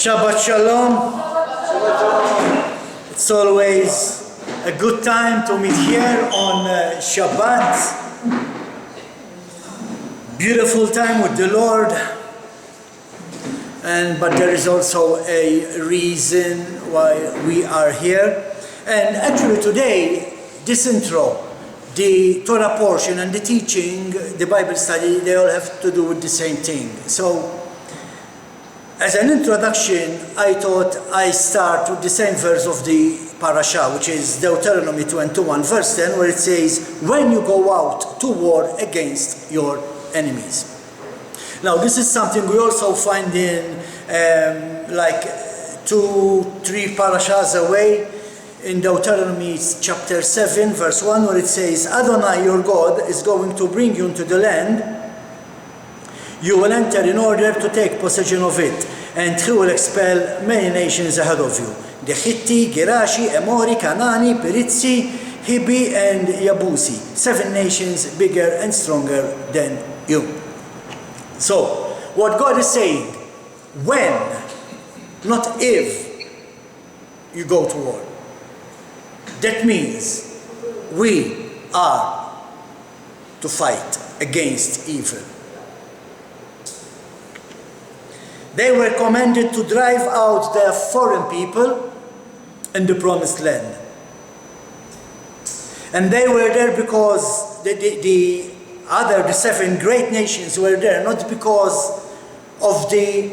Shabbat Shalom. It's always a good time to meet here on Shabbat. Beautiful time with the Lord. But there is also a reason why we are here. And actually today, this intro, the Torah portion and the teaching, the Bible study, they all have to do with the same thing. So, as an introduction, I thought I start with the same verse of the Parasha, which is Deuteronomy 21, verse 10, where it says, when you go out to war against your enemies. Now, this is something we also find in like 2-3 parashas away, in Deuteronomy chapter 7, verse 1, where it says, Adonai, your God, is going to bring you into the land you will enter in order to take possession of it, and he will expel many nations ahead of you. The Hitti, Gerashi, Amori, Kanani, Perizzi, Hibi, and Yabusi. 7 nations bigger and stronger than you. So, what God is saying, when, not if, you go to war. That means we are to fight against evil. They were commanded to drive out the foreign people in the promised land. And they were there because the 7 great nations were there, not because of the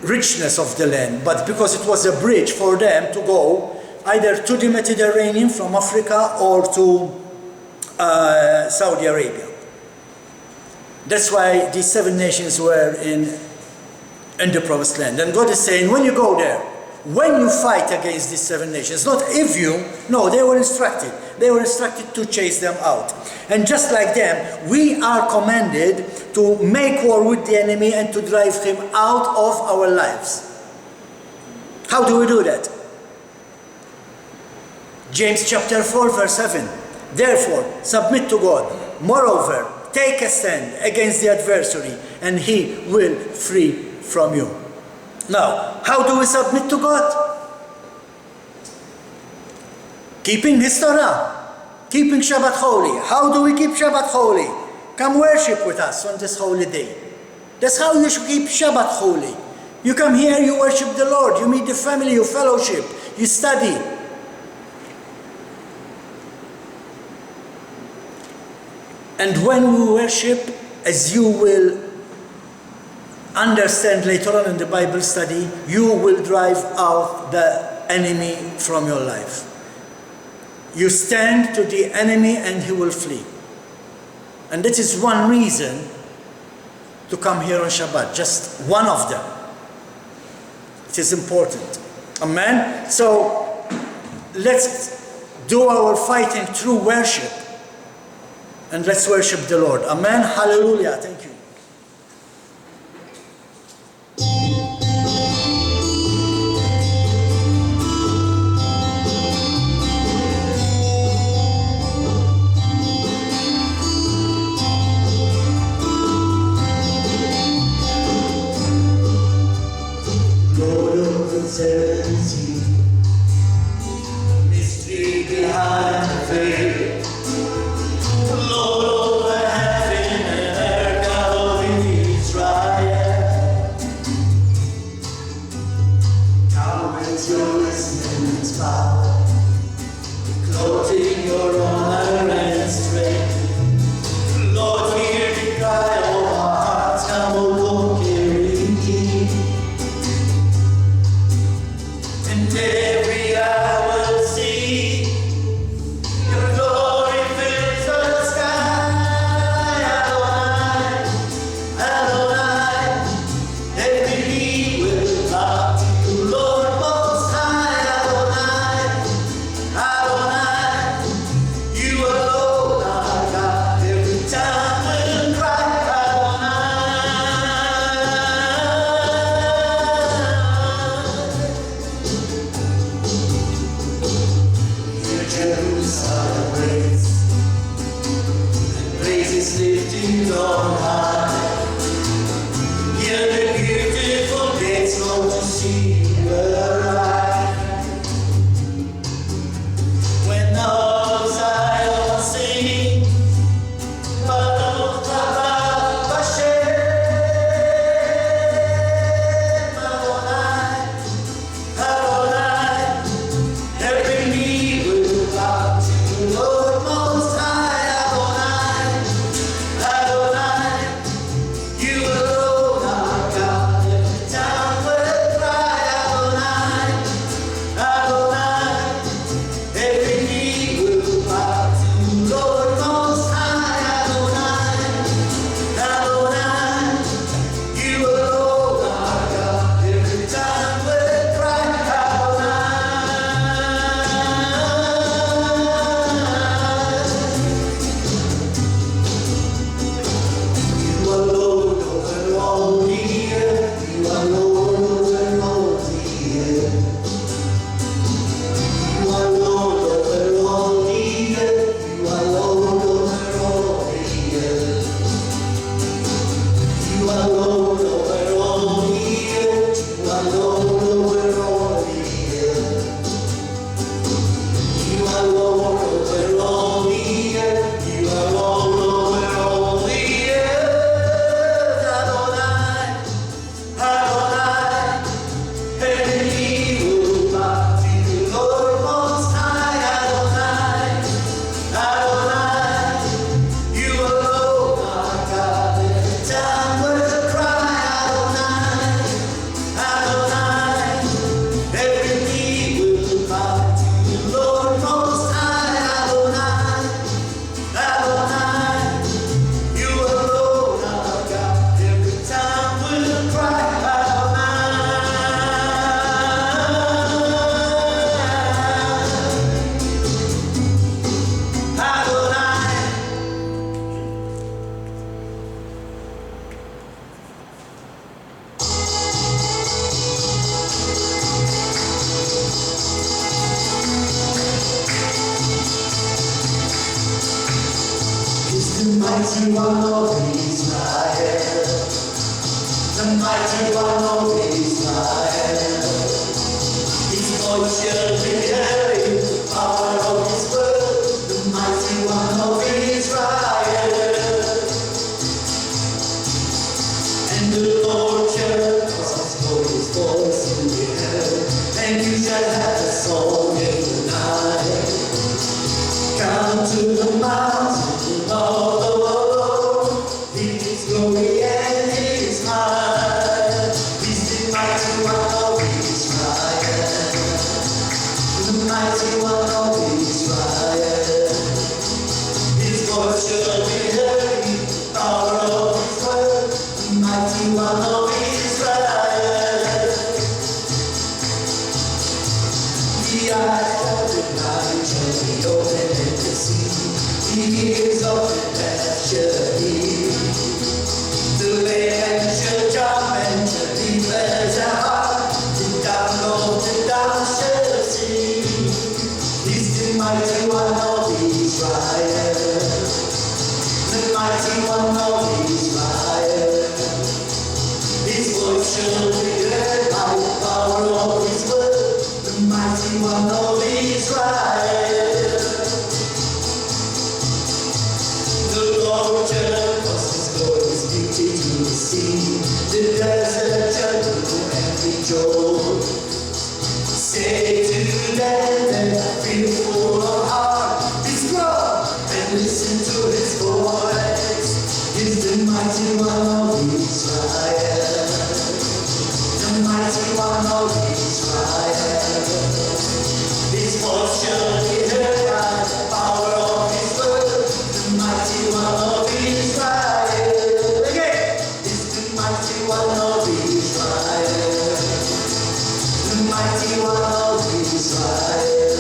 richness of the land, but because it was a bridge for them to go either to the Mediterranean from Africa or to Saudi Arabia. That's why these 7 nations were in the promised land. And God is saying, when you go there, when you fight against these 7 nations, not if you, no, they were instructed. They were instructed to chase them out. And just like them, we are commanded to make war with the enemy and to drive him out of our lives. How do we do that? James chapter 4, verse 7. Therefore, submit to God. Moreover, take a stand against the adversary, and he will flee from you. Now, how do we submit to God? Keeping His Torah, keeping Shabbat holy. How do we keep Shabbat holy? Come worship with us on this holy day. That's how you should keep Shabbat holy. You come here, you worship the Lord, you meet the family, you fellowship, you study. And when we worship, as you will understand later on in the Bible study, you will drive out the enemy from your life. You stand to the enemy and he will flee. And that is one reason to come here on Shabbat, just one of them. It is important. Amen? So, let's do our fighting through worship. And let's worship the Lord. Amen? Hallelujah. Thank you. Mystery behind the veil. Lord over heaven and earth, God of Israel. Come with your wisdom and power, clothing your honor and strength. Lord, hear the cry of our hearts. Come, O Lord, carrying King. And every eye will see your glory fills the sky. Adonai, Adonai, every knee will bow to Lord Most High. Adonai, Adonai, mighty one of Israel, the mighty one of Israel. His voice shall be heard in the power of His word, the mighty one of Israel. And the Lord shall cause His voice to be heard, and you shall have a song in the night. Come to the mountain of the Lord, His glory and His might. He's the mighty one of Israel, the mighty one of Israel. His voice shall be heard in the power of His word, the mighty one of Israel. The eyes of the blind shall be opened and to see, the ears of the deaf shall hear, the lame shall jump and the leapers are hard, the dumb of the dumb shall sing. He's the mighty one of Israel, the mighty one of Israel. His voice shall be heard by the power of His word, the mighty one of Israel. The Lord shall cause His glorious beauty to be seen, the desert shall bloom and rejoice. Say to them that are fearful of heart, be strong and listen to His voice. He's the mighty one of Israel, the mighty one of Israel. His voice shall be heard by the power of His word, the mighty one of Israel. Again, he's the mighty one of Israel, the mighty one of Israel.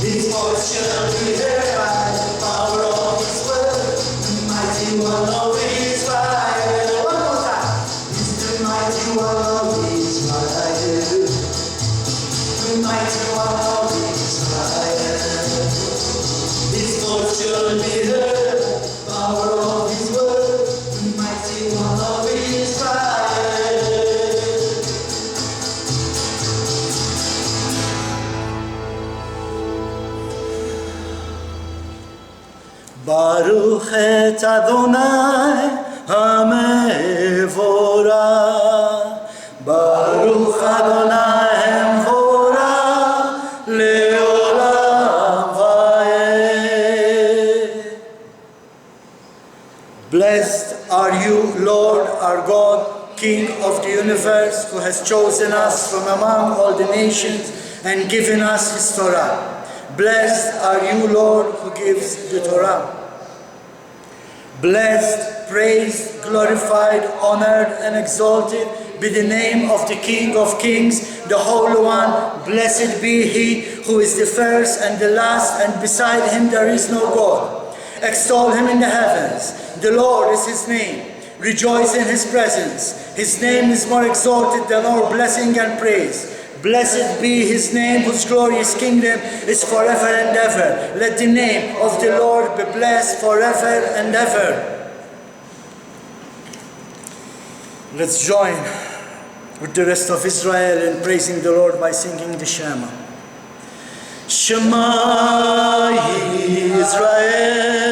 His voice shall be heard by the power of His word, the mighty one of Israel. One more time. He's the mighty one of Israel, the mighty one of Israel. His voice shall be heard, power of His word, the mighty one of Israel. Baruch et Adonai HaMevorach, Baruch Adonai HaMevorach leolam va'ed. Blessed are you, Lord our God, King of the universe, who has chosen us from among all the nations and given us His Torah. Blessed are you, Lord, who gives the Torah. Blessed, praised, glorified, honored, and exalted be the name of the King of Kings, the Holy One. Blessed be He who is the first and the last, and beside Him there is no God. Extol Him in the heavens. The Lord is His name. Rejoice in His presence. His name is more exalted than all blessing and praise. Blessed be His name, whose glorious kingdom is forever and ever. Let the name of the Lord be blessed forever and ever. Let's join with the rest of Israel in praising the Lord by singing the Shema. Shema Yisrael,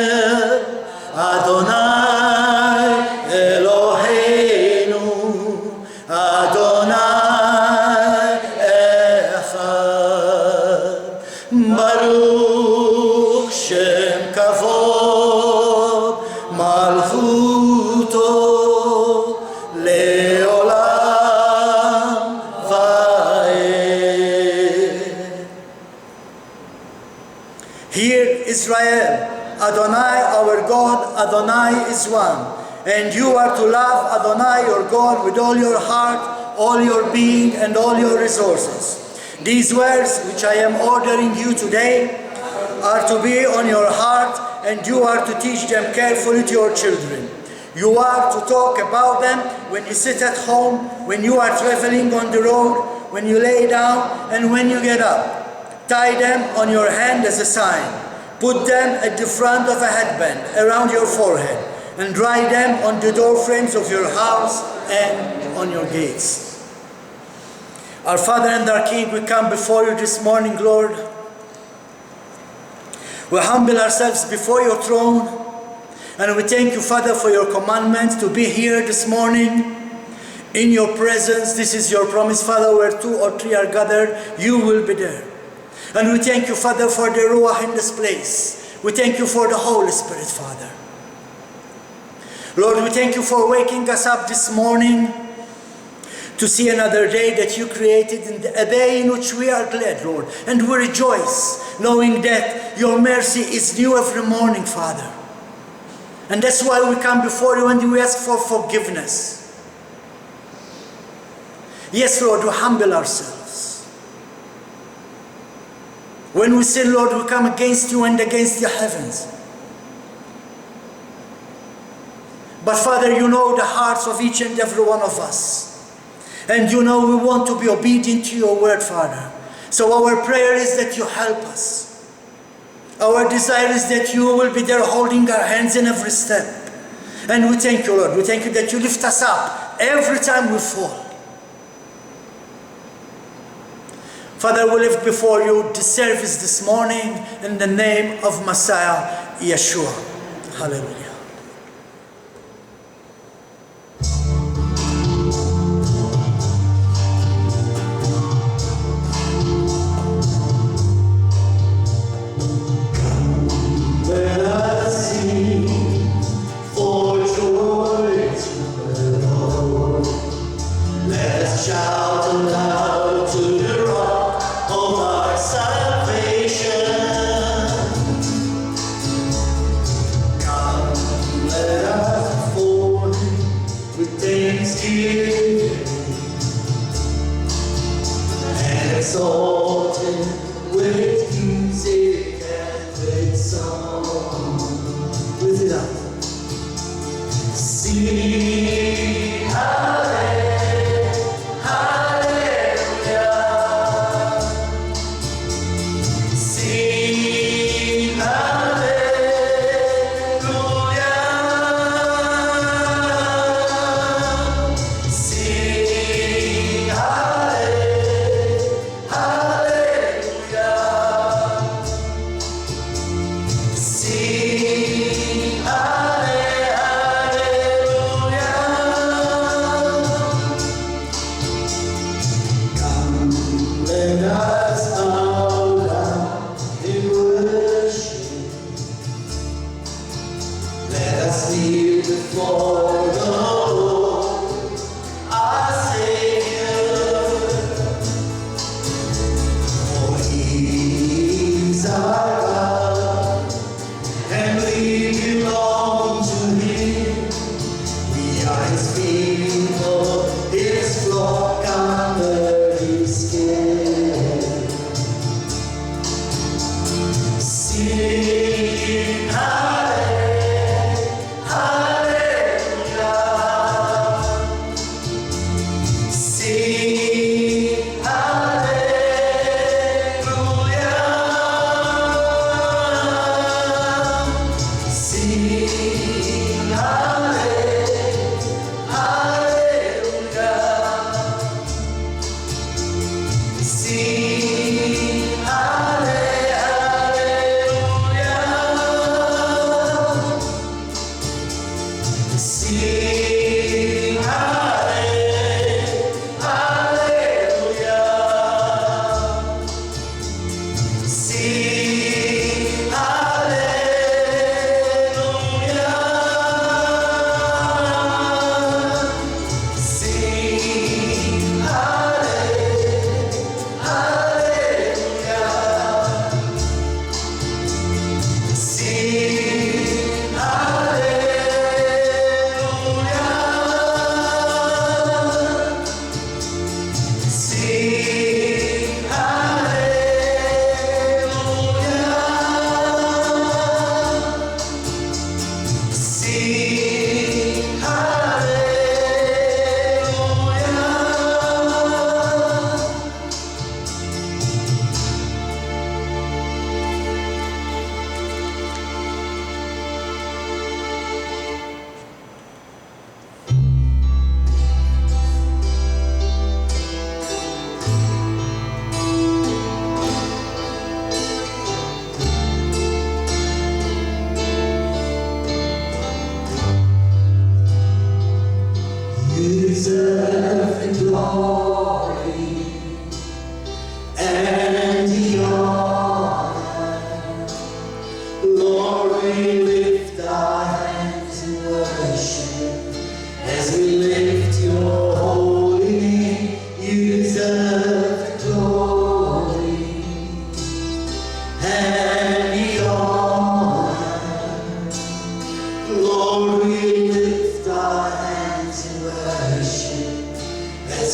Adonai Eloheinu, Adonai Baruch Shem Kavod Malchuto Leolam Va'ed. Hear Israel, Adonai our God, Adonai is one. And you are to love Adonai your God with all your heart, all your being, and all your resources. These words which I am ordering you today are to be on your heart, and you are to teach them carefully to your children. You are to talk about them when you sit at home, when you are traveling on the road, when you lay down, and when you get up. Tie them on your hand as a sign. Put them at the front of a headband around your forehead, and write them on the door frames of your house and on your gates. Our Father and our King, we come before you this morning, Lord. We humble ourselves before your throne, and we thank you, Father, for your commandment to be here this morning in your presence. This is your promise, Father, where 2 or 3 are gathered, you will be there. And we thank you, Father, for the Ruach in this place. We thank you for the Holy Spirit, Father. Lord, we thank you for waking us up this morning to see another day that you created, and a day in which we are glad, Lord. And we rejoice, knowing that your mercy is new every morning, Father. And that's why we come before you and we ask for forgiveness. Yes, Lord, we humble ourselves. When we sin, Lord, we come against you and against the heavens. But Father, you know the hearts of each and every one of us. And you know we want to be obedient to your word, Father. So our prayer is that you help us. Our desire is that you will be there holding our hands in every step. And we thank you, Lord. We thank you that you lift us up every time we fall. Father, we lift before you this service this morning in the name of Messiah Yeshua. Hallelujah. His flock under his care.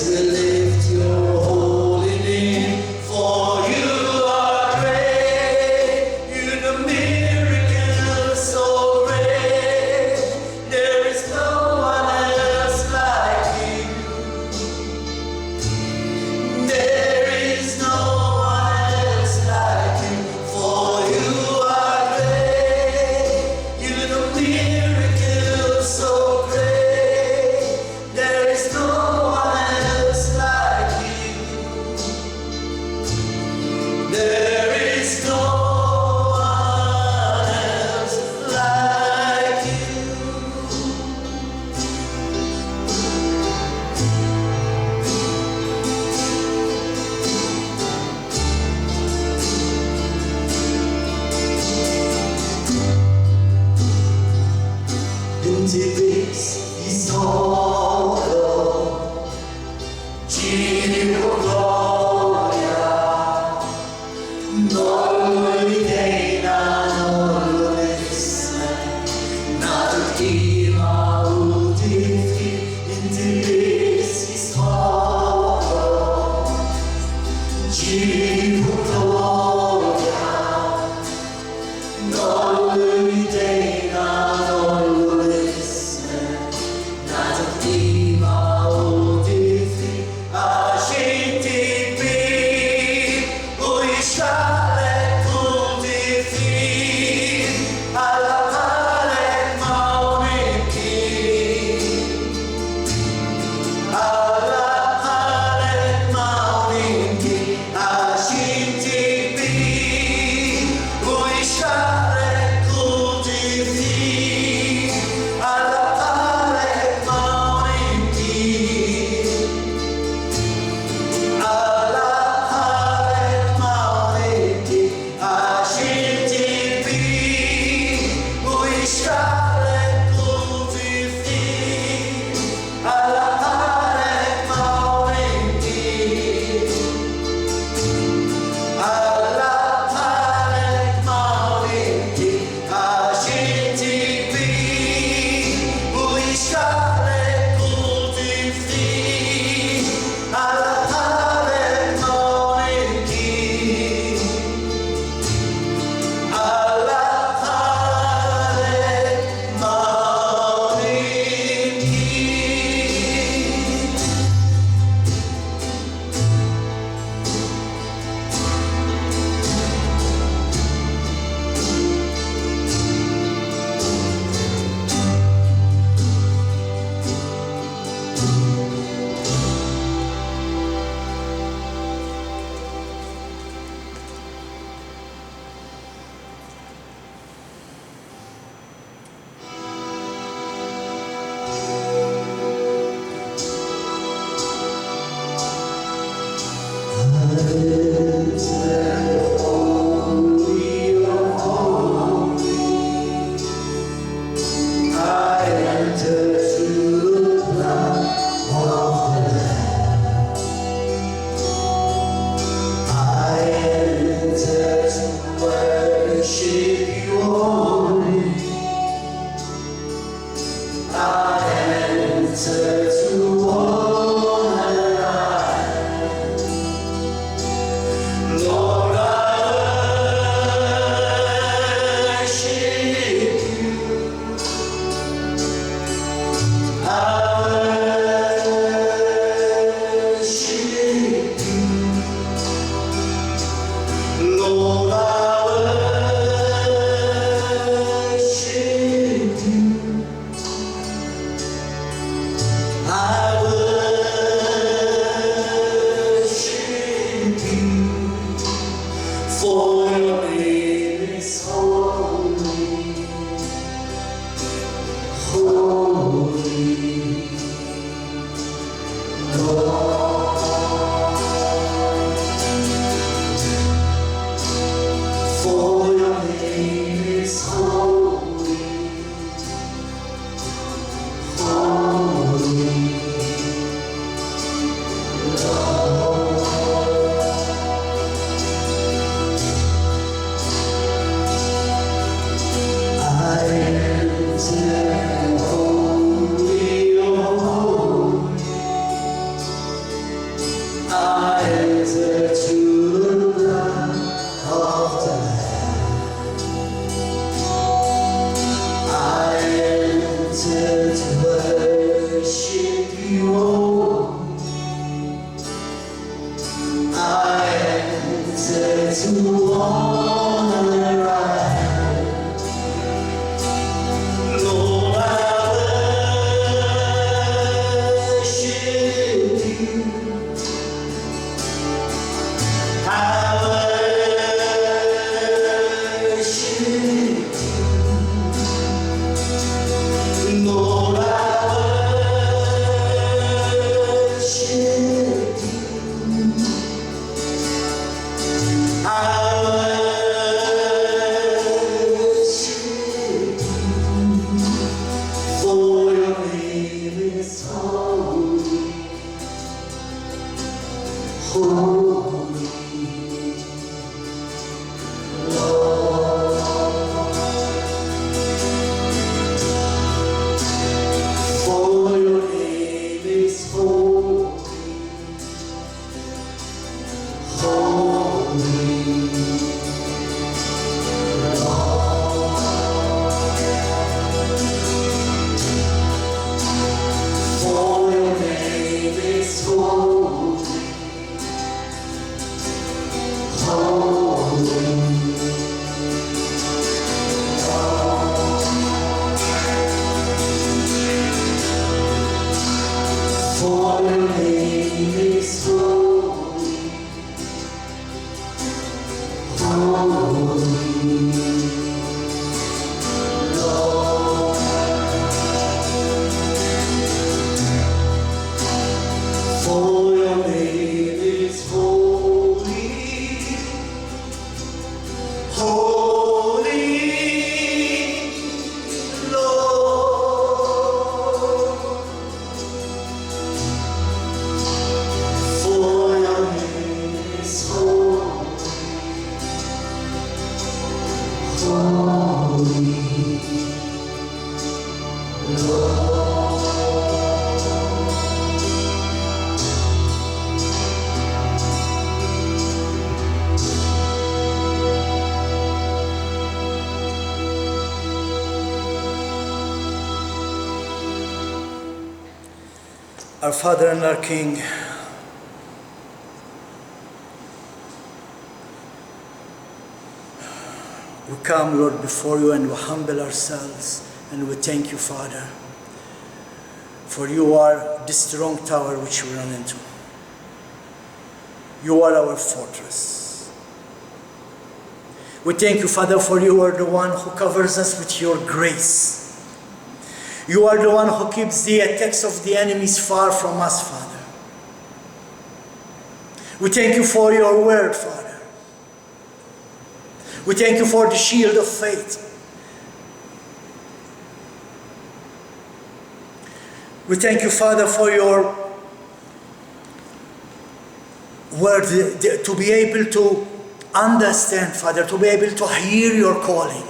we lift your holy name, for you are great. You do miracles so great. There is no one else like you. There is no one else like you, for you are great. You do miracles so great. There is no one else like you. There is no one else like you. Intimates is solo, Dio gloria, non lo idea, non lo vesse, nato ima uditi, intimates is solo, Dio gloria, non lo idea, non lo vesse, nato prima uditi, agenti qui, uisciale uditi, alla male mauniti, alla male mauniti, I enter to the land of the Lamb. I enter to worship you, oh. I enter to honor right. Lord, I worship you. I worship you. Lord, I worship you. I worship you. For your name is holy, holy. For your name is holy, holy. For your name is holy, holy. For your name is holy, holy, Lord. For your name is holy, holy, Lord. For your name is holy, holy, Lord. Our Father and our King, we come, Lord, before you and we humble ourselves and we thank you, Father, for you are the strong tower which we run into. You are our fortress. We thank you, Father, for you are the one who covers us with your grace. You are the one who keeps the attacks of the enemies far from us, Father. We thank you for your word, Father. We thank you for the shield of faith. We thank you, Father, for your word, to be able to understand, Father, to be able to hear your calling.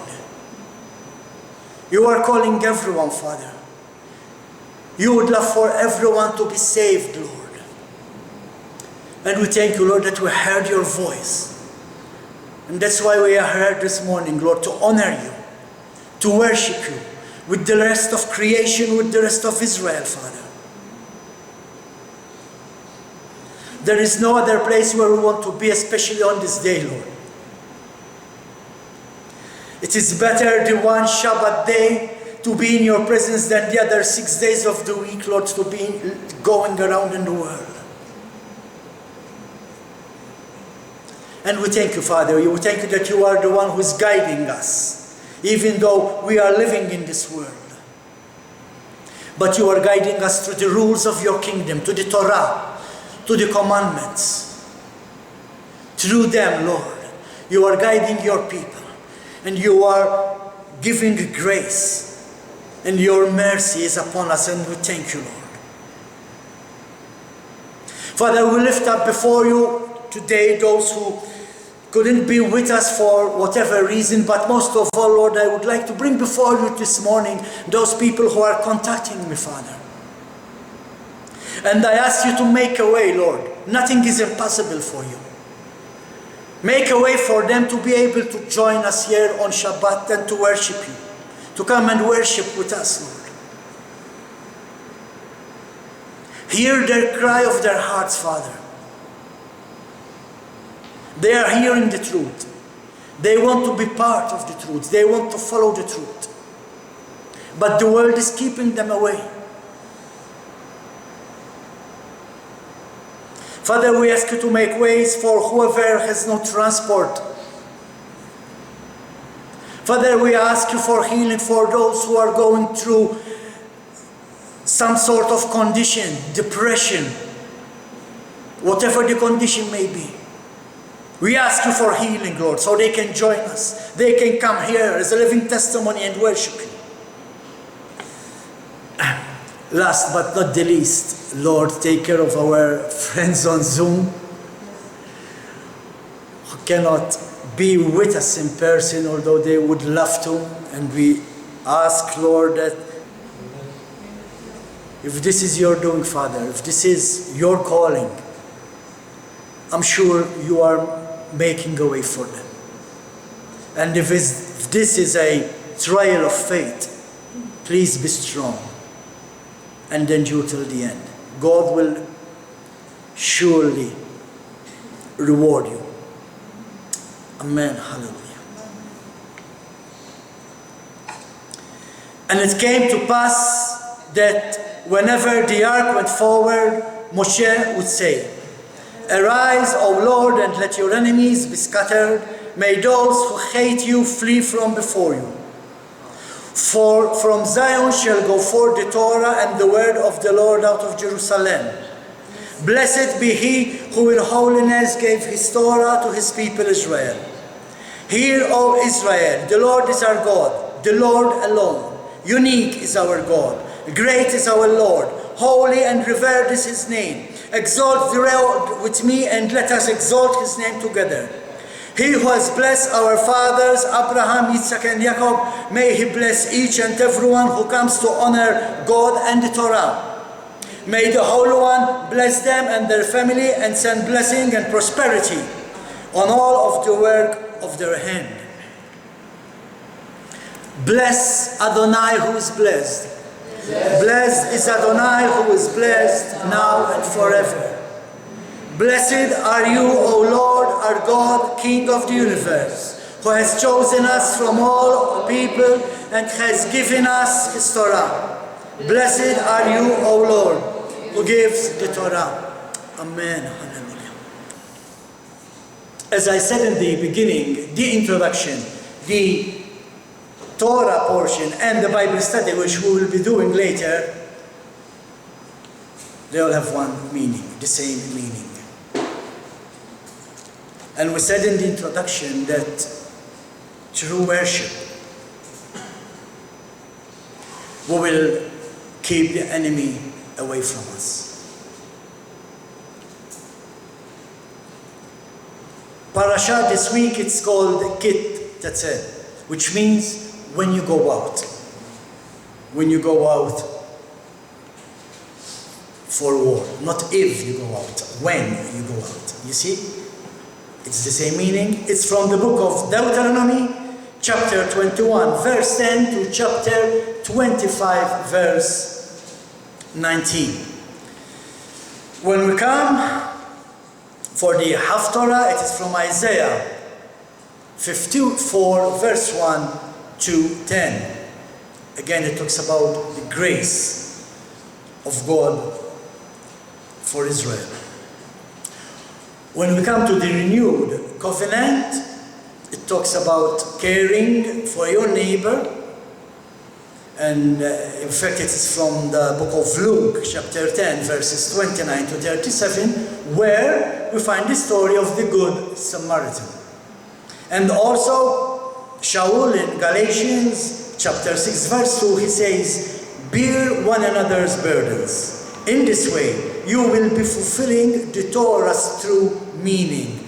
You are calling everyone, Father. You would love for everyone to be saved, Lord. And we thank you, Lord, that we heard your voice. And that's why we are here this morning, Lord, to honor you, to worship you with the rest of creation, with the rest of Israel, Father. There is no other place where we want to be, especially on this day, Lord. It is better the one Shabbat day to be in your presence than the other 6 days of the week, Lord, to be going around in the world. And we thank you, Father. We thank you that you are the one who is guiding us, even though we are living in this world. But you are guiding us through the rules of your kingdom, to the Torah, to the commandments. Through them, Lord, you are guiding your people. And you are giving grace, and your mercy is upon us, and we thank you, Lord. Father, we lift up before you today those who couldn't be with us for whatever reason, but most of all, Lord, I would like to bring before you this morning those people who are contacting me, Father. And I ask you to make a way, Lord. Nothing is impossible for you. Make a way for them to be able to join us here on Shabbat and to worship you. To come and worship with us, Lord. Hear their cry of their hearts, Father. They are hearing the truth. They want to be part of the truth. They want to follow the truth. But the world is keeping them away. Father, we ask you to make ways for whoever has no transport. Father, we ask you for healing for those who are going through some sort of condition, depression, whatever the condition may be. We ask you for healing, Lord, so they can join us. They can come here as a living testimony and worship you. Last but not the least, Lord, take care of our friends on Zoom who cannot be with us in person, although they would love to. And we ask, Lord, that if this is your doing, Father, if this is your calling, I'm sure you are making a way for them. And if this is a trial of faith, please be strong and endure till the end. God will surely reward you. Amen. Hallelujah. And it came to pass that whenever the ark went forward, Moshe would say, "Arise, O Lord, and let your enemies be scattered. May those who hate you flee from before you. For from Zion shall go forth the Torah and the word of the Lord out of Jerusalem. Blessed be he who in holiness gave his Torah to his people Israel. Hear, O Israel, the Lord is our God, the Lord alone. Unique is our God. Great is our Lord. Holy and revered is his name. Exalt the Lord with me, and let us exalt his name together. He who has blessed our fathers, Abraham, Isaac, and Jacob, may he bless each and everyone who comes to honor God and the Torah. May the Holy One bless them and their family and send blessing and prosperity on all of the work of their hand. Bless Adonai who is blessed. Blessed is Adonai who is blessed now and forever. Blessed are you, O Lord, our God, King of the universe, who has chosen us from all people and has given us his Torah. Blessed are you, O Lord, who gives the Torah. Amen. Hallelujah. As I said in the beginning, the introduction, the Torah portion and the Bible study, which we will be doing later, they all have one meaning, the same meaning. And we said in the introduction that through worship, we will keep the enemy away from us. Parasha this week, it's called Tetze, which means when you go out. When you go out for war. Not if you go out, when you go out. You see? It's the same meaning. It's from the book of Deuteronomy, chapter 21, verse 10 to chapter 25, verse 19. When we come for the Haftarah, it is from Isaiah 54, verse 1 to 10. Again, it talks about the grace of God for Israel. When we come to the renewed covenant, it talks about caring for your neighbor. And in fact, it is from the book of Luke, chapter 10, verses 29 to 37, where we find the story of the Good Samaritan. And also, Shaul in Galatians, chapter 6, verse 2, he says, "Bear one another's burdens. In this way, you will be fulfilling the Torah's true meaning,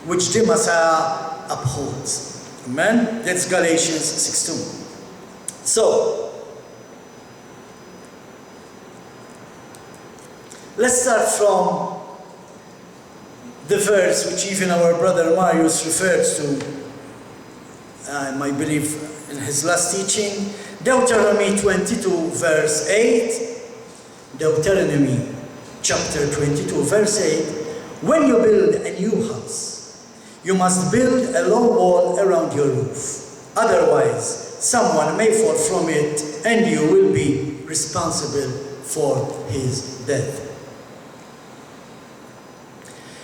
which the Messiah upholds." Amen? That's Galatians 6:2. So, Let's start from the verse which even our brother Marius refers to, I believe, in his last teaching, Deuteronomy 22, verse 8. Deuteronomy chapter 22, verse 8. When you build a new house, you must build a low wall around your roof. Otherwise, someone may fall from it and you will be responsible for his death.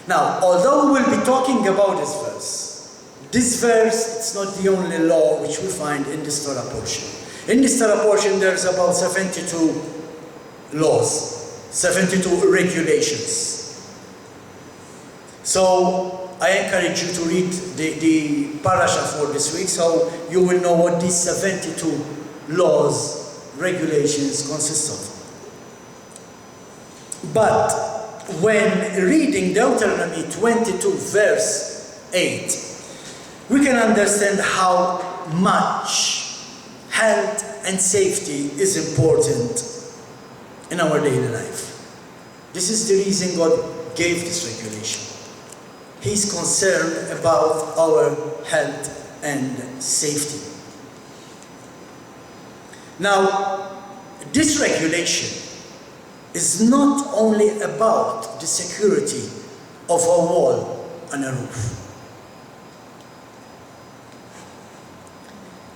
Now, although we will be talking about this verse, it's not the only law which we find in this Torah portion. In this Torah portion, there's about 72 laws, 72 regulations. So, I encourage you to read the Parasha for this week, so you will know what these 72 laws, regulations consist of. But when reading Deuteronomy 22, verse 8, we can understand how much health and safety is important in our daily life. This is the reason God gave this regulation. He's concerned about our health and safety. Now, this regulation is not only about the security of a wall and a roof.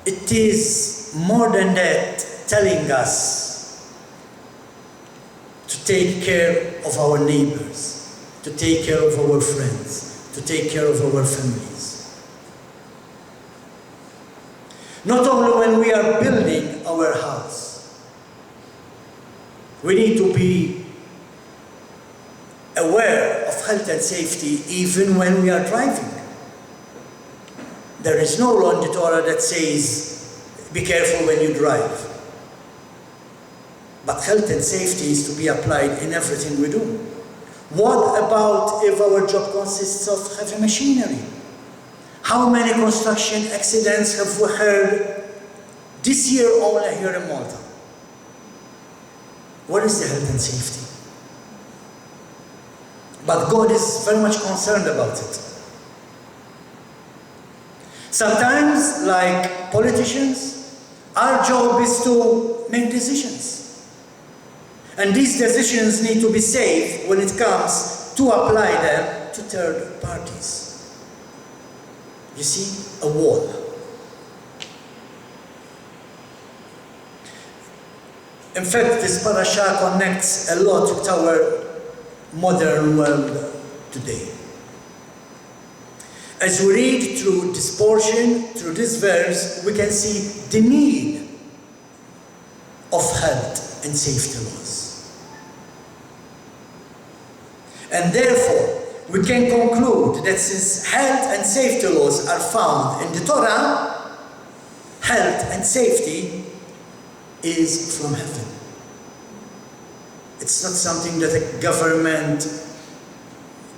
It is more than that, telling us to take care of our neighbors, to take care of our friends, to take care of our families. Not only when we are building our house, we need to be aware of health and safety even when we are driving. There is no law in the Torah that says, be careful when you drive. But health and safety is to be applied in everything we do. What about if our job consists of heavy machinery? How many construction accidents have we heard this year only here in Malta? What is the health and safety? But God is very much concerned about it. Sometimes, like politicians, our job is to make decisions. And these decisions need to be safe when it comes to apply them to third parties. You see, a wall. In fact, this parasha connects a lot with our modern world today. As we read through this portion, through this verse, we can see the need of health and safety laws. And therefore, we can conclude that since health and safety laws are found in the Torah, health and safety is from heaven. It's not something that a government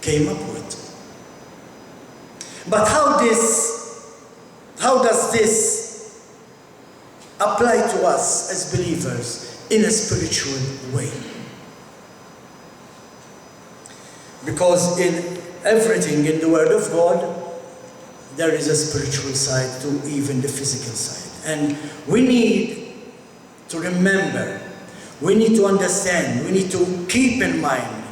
came up with. But how does this apply to us as believers in a spiritual way? Because in everything in the Word of God, there is a spiritual side to even the physical side. And we need to remember, we need to understand, we need to keep in mind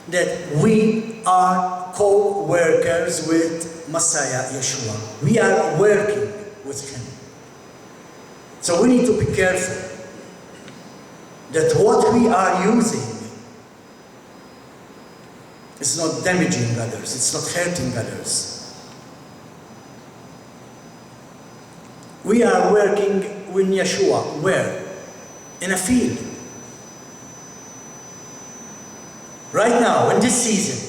that we are co-workers with Messiah Yeshua. We are working with Him. So we need to be careful that what we are using is not damaging others, it's not hurting others. We are working with Yeshua. Where? In a field. Right now, in this season,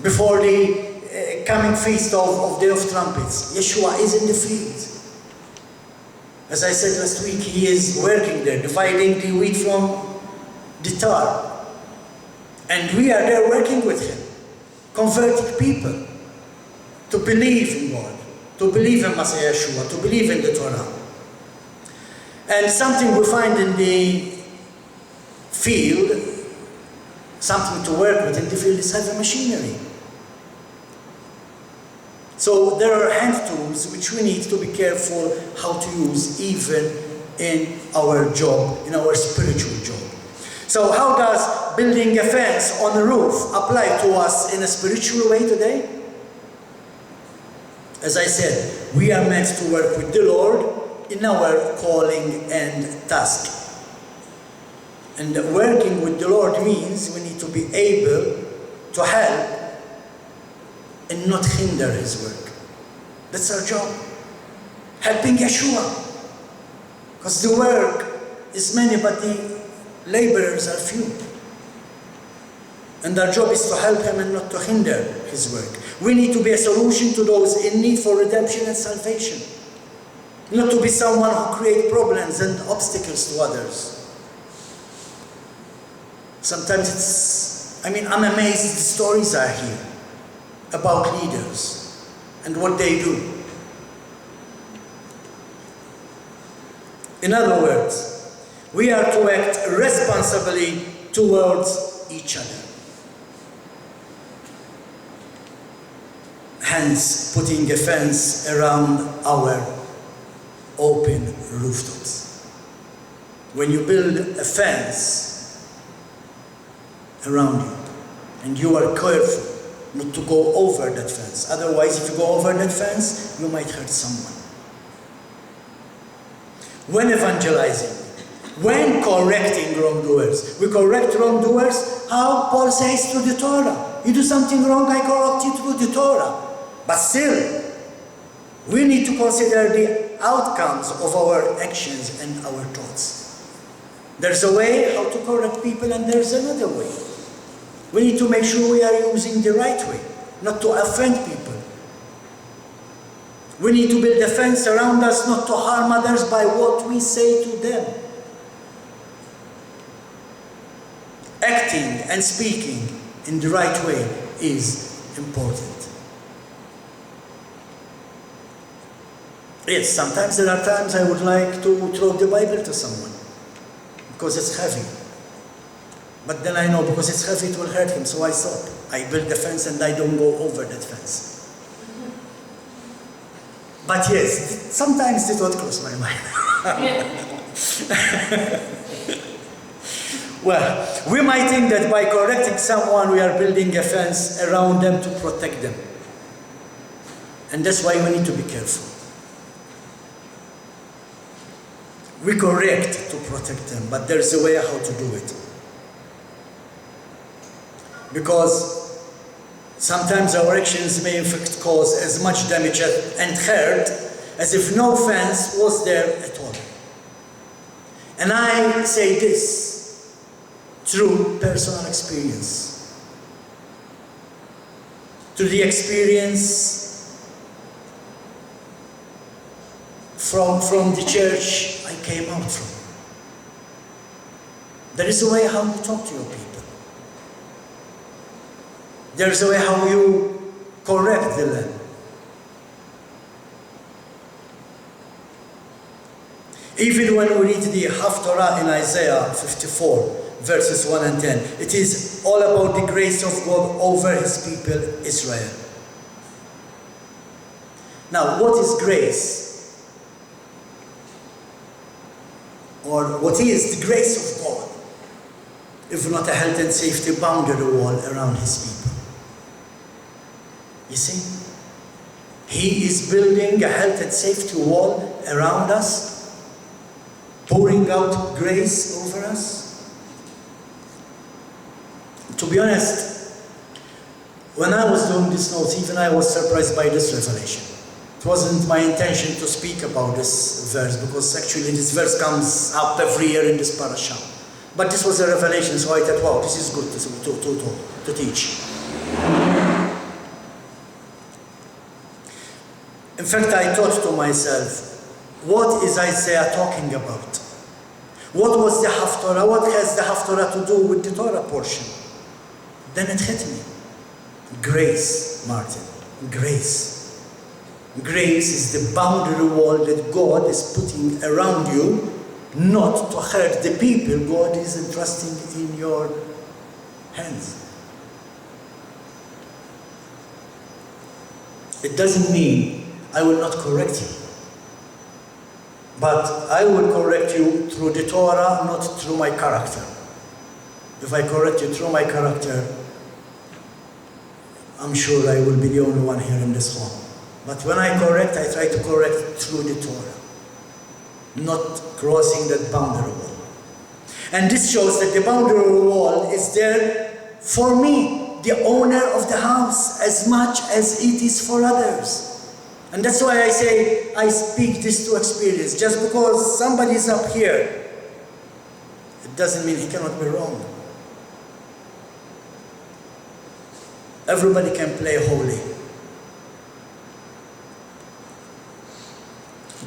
before the coming feast of Day of Trumpets, Yeshua is in the field. As I said last week, He is working there, dividing the wheat from the tar. And we are there working with Him, converting people to believe in God, to believe in Messiah Yeshua, to believe in the Torah. And something we find in the field something to work with in the field is heavy machinery. So there are hand tools which we need to be careful how to use even in our job, in our spiritual job. So how does building a fence on a roof apply to us in a spiritual way today? As I said, we are meant to work with the Lord in our calling and task. And working with the Lord means we need to be able to help and not hinder His work. That's our job. Helping Yeshua. Because the work is many, but the laborers are few. And our job is to help Him and not to hinder His work. We need to be a solution to those in need for redemption and salvation. Not to be someone who creates problems and obstacles to others. Sometimes I'm amazed the stories are here about leaders and what they do. In other words, we are to act responsibly towards each other. Hence, putting a fence around our open rooftops. When you build a fence around you, and you are careful not to go over that fence. Otherwise, if you go over that fence, you might hurt someone. When evangelizing, when correcting wrongdoers, we correct wrongdoers, how Paul says to the Torah. You do something wrong, I correct you through the Torah. But still, we need to consider the outcomes of our actions and our thoughts. There's a way how to correct people, and there's another way. We need to make sure we are using the right way, not to offend people. We need to build a fence around us not to harm others by what we say to them. Acting and speaking in the right way is important. Yes, sometimes there are times I would like to throw the Bible to someone because it's heavy. But then I know because it's heavy it will hurt him, so I stop. I build the fence and I don't go over that fence. But yes, sometimes it would cross my mind. Well, we might think that by correcting someone we are building a fence around them to protect them. And that's why we need to be careful. We correct to protect them, but there's a way how to do it. Because sometimes our actions may in fact cause as much damage and hurt as if no fence was there at all. And I say this through personal experience. Through the experience from the church I came out from. There is a way how you talk to your people. There is a way how you correct the land. Even when we read the Haftarah in Isaiah 54, verses 1 and 10, it is all about the grace of God over His people, Israel. Now, what is grace? Or what is the grace of God? If not a health and safety boundary wall around His people. You see? He is building a health and safety wall around us, pouring out grace over us. To be honest, when I was doing this notes, even I was surprised by this revelation. It wasn't my intention to speak about this verse, because actually this verse comes up every year in this Parasha. But this was a revelation, so I thought, wow, this is good to teach. In fact, I thought to myself, what is Isaiah talking about? What was the Haftarah? What has the Haftarah to do with the Torah portion? Then it hit me. Grace, Martin. Grace. Grace is the boundary wall that God is putting around you, not to hurt the people God is entrusting in your hands. It doesn't mean I will not correct you. But I will correct you through the Torah, not through my character. If I correct you through my character, I'm sure I will be the only one here in this hall. But when I correct, I try to correct through the Torah, not crossing that boundary wall. And this shows that the boundary wall is there for me, the owner of the house, as much as it is for others. And that's why I say I speak this to experience. Just because somebody is up here, it doesn't mean he cannot be wrong. Everybody can play holy.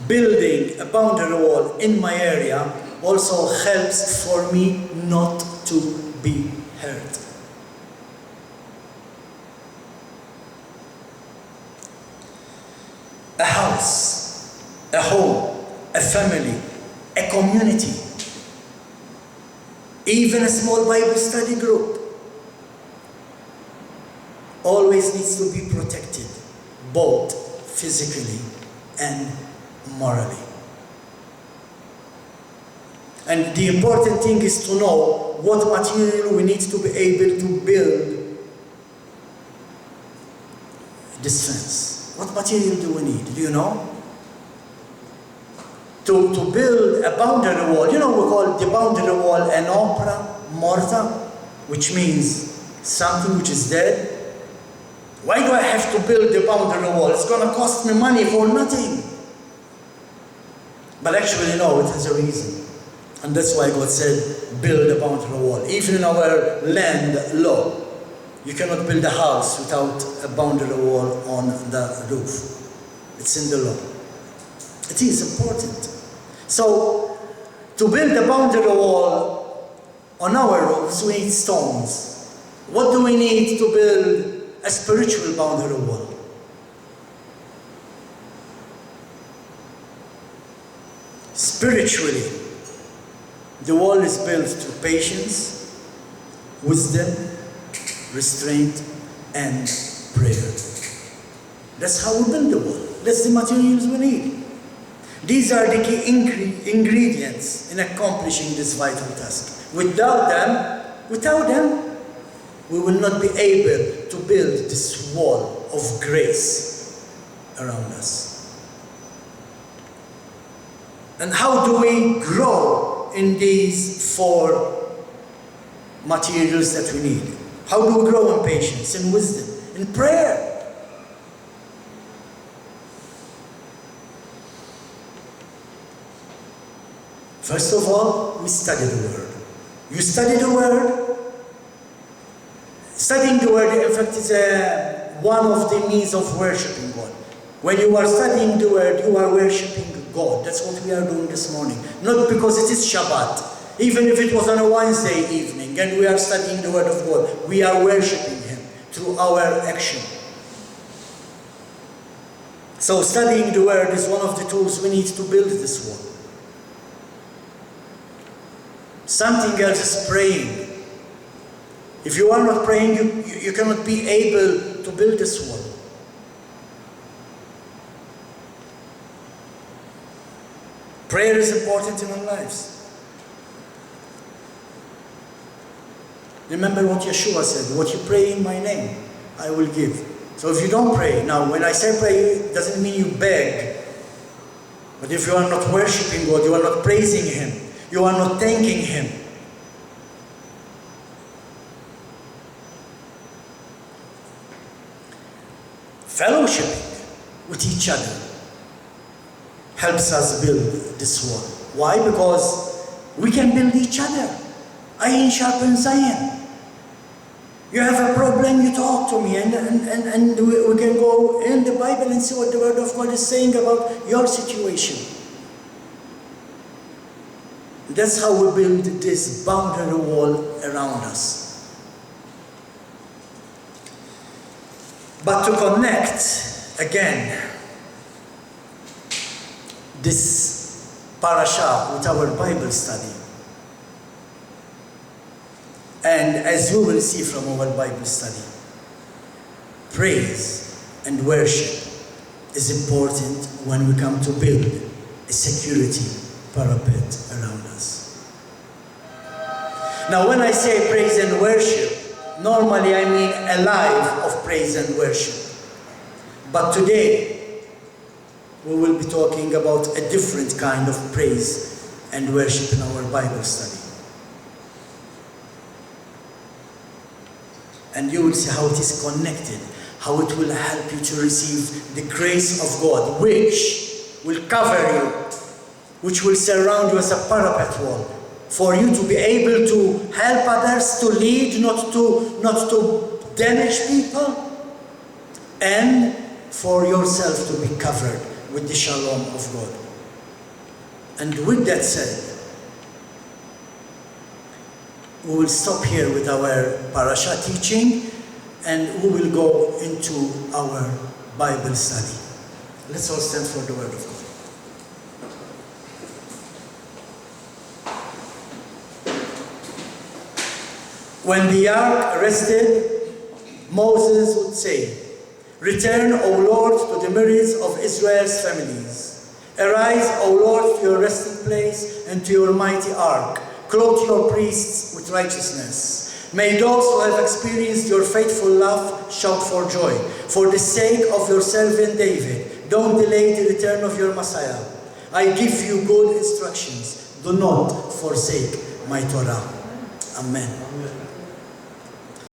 Building a boundary wall in my area also helps for me not to be hurt. A house, a home, a family, a community, even a small Bible study group always needs to be protected, both physically and morally. And the important thing is to know what material we need to be able to build this fence. What material do we need? Do you know? To build a boundary wall, you know, we call the boundary wall an opera morta, which means something which is dead. Why do I have to build the boundary wall? It's going to cost me money for nothing. But actually, no, it has a reason. And that's why God said, build a boundary wall. Even in our land law, you cannot build a house without a boundary wall on the roof. It's in the law. It is important. So, to build a boundary wall on our roofs, we need stones. What do we need to build a spiritual boundary wall? Spiritually, the wall is built through patience, wisdom, restraint, and prayer. That's how we build the wall. That's the materials we need. These are the key ingredients in accomplishing this vital task. Without them, we will not be able to build this wall of grace around us. And how do we grow in these four materials that we need? How do we grow in patience, in wisdom, in prayer? First of all, we study the Word. You study the Word. Studying the Word, in fact, is one of the means of worshiping God. When you are studying the Word, you are worshiping God. That's what we are doing this morning. Not because it is Shabbat. Even if it was on a Wednesday evening and we are studying the Word of God, we are worshiping Him through our action. So studying the Word is one of the tools we need to build this wall. Something else is praying. If you are not praying, you cannot be able to build this wall. Prayer is important in our lives. Remember what Yeshua said, what you pray in my name, I will give. So if you don't pray, now when I say pray, it doesn't mean you beg. But if you are not worshiping God, you are not praising Him, you are not thanking Him. Fellowshipping with each other helps us build this wall. Why? Because we can build each other. Iron sharpens iron. You have a problem, you talk to me, and we can go in the Bible and see what the Word of God is saying about your situation. That's how we build this boundary wall around us. But to connect, again, this parasha with our Bible study, And as you will see from our Bible study, praise and worship is important when we come to build a security parapet around us. Now when I say praise and worship, normally I mean a life of praise and worship. But today, we will be talking about a different kind of praise and worship in our Bible study. And you will see how it is connected, how it will help you to receive the grace of God, which will cover you, which will surround you as a parapet wall, for you to be able to help others, to lead, not to damage people, and for yourself to be covered with the shalom of God. And with that said, we will stop here with our Parasha teaching, and we will go into our Bible study. Let's all stand for the Word of God. When the ark rested, Moses would say, "Return, O Lord, to the myriads of Israel's families. Arise, O Lord, to your resting place and to your mighty ark. Clothe your priests with righteousness. May those who have experienced your faithful love shout for joy. For the sake of your servant David, don't delay the return of your Messiah. I give you good instructions. Do not forsake my Torah." Amen.